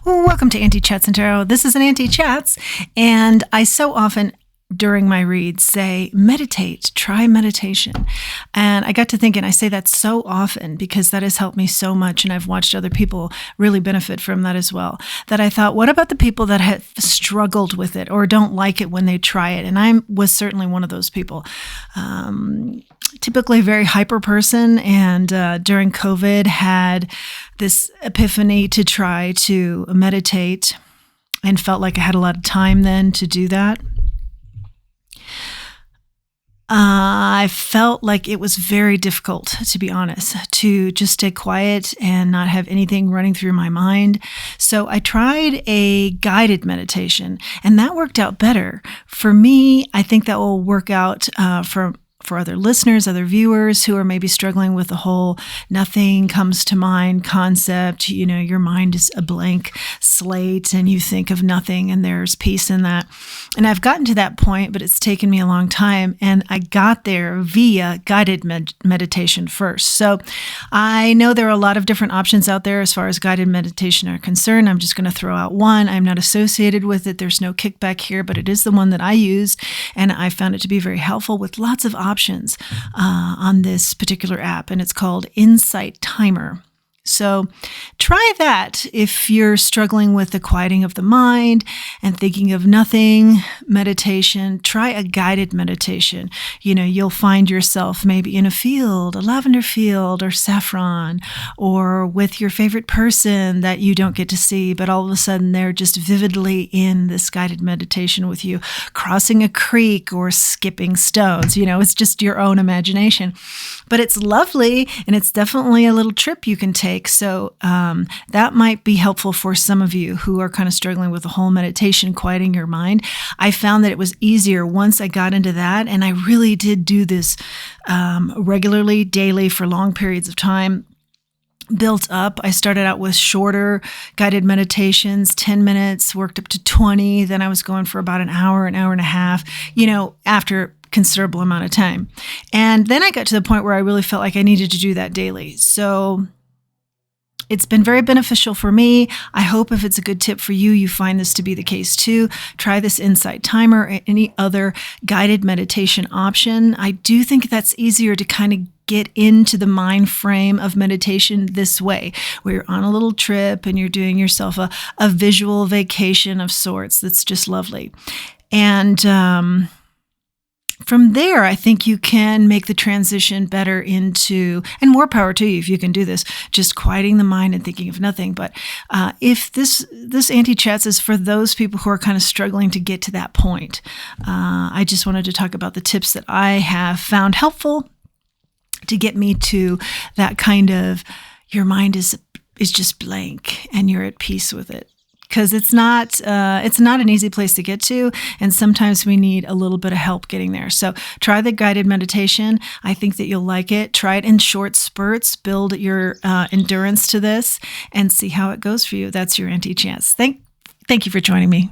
Welcome to Auntie Chats and Tarot. This is an Auntie Chats, and I so often during my reads say, meditate, try meditation. And I got to thinking, I say that so often because that has helped me so much, and I've watched other people really benefit from that as well, that I thought, what about the people that have struggled with it or don't like it when they try it? And I was certainly one of those people. Typically a very hyper person, and during COVID had this epiphany to try to meditate and felt like I had a lot of time then to do that. I felt like it was very difficult, to be honest, to just stay quiet and not have anything running through my mind. So I tried a guided meditation, and that worked out better. For me, I think that will work out for other listeners, other viewers who are maybe struggling with the whole nothing comes to mind concept. You know, your mind is a blank slate and you think of nothing, and there's peace in that. And I've gotten to that point, but it's taken me a long time. And I got there via guided meditation first. So I know there are a lot of different options out there as far as guided meditation are concerned. I'm just going to throw out one. I'm not associated with it. There's no kickback here, but it is the one that I used. And I found it to be very helpful with lots of options on this particular app, and it's called Insight Timer. So try that if you're struggling with the quieting of the mind and thinking of nothing meditation. Try a guided meditation. You know, you'll find yourself maybe in a field, a lavender field or saffron, or with your favorite person that you don't get to see, but all of a sudden they're just vividly in this guided meditation with you, crossing a creek or skipping stones. You know, it's just your own imagination. But it's lovely, and it's definitely a little trip you can take. So that might be helpful for some of you who are kind of struggling with the whole meditation, quieting your mind. I found that it was easier once I got into that, and I really did do this regularly, daily, for long periods of time. Built up. I started out with shorter guided meditations, 10 minutes, worked up to 20. Then I was going for about an hour and a half, you know, after considerable amount of time. And then I got to the point where I really felt like I needed to do that daily. So it's been very beneficial for me. I hope if it's a good tip for you, you find this to be the case too. Try this Insight Timer or any other guided meditation option. I do think that's easier to kind of get into the mind frame of meditation this way, where you're on a little trip and you're doing yourself a visual vacation of sorts. That's just lovely. And from there, I think you can make the transition better into, and more power to you if you can do this, just quieting the mind and thinking of nothing. But if this Auntie Chats is for those people who are kind of struggling to get to that point, I just wanted to talk about the tips that I have found helpful to get me to that kind of, your mind is just blank and you're at peace with it. Because it's not an easy place to get to, and sometimes we need a little bit of help getting there. So try the guided meditation. I think that you'll like it. Try it in short spurts. Build your endurance to this and see how it goes for you. That's your Auntie Chats. Thank you for joining me.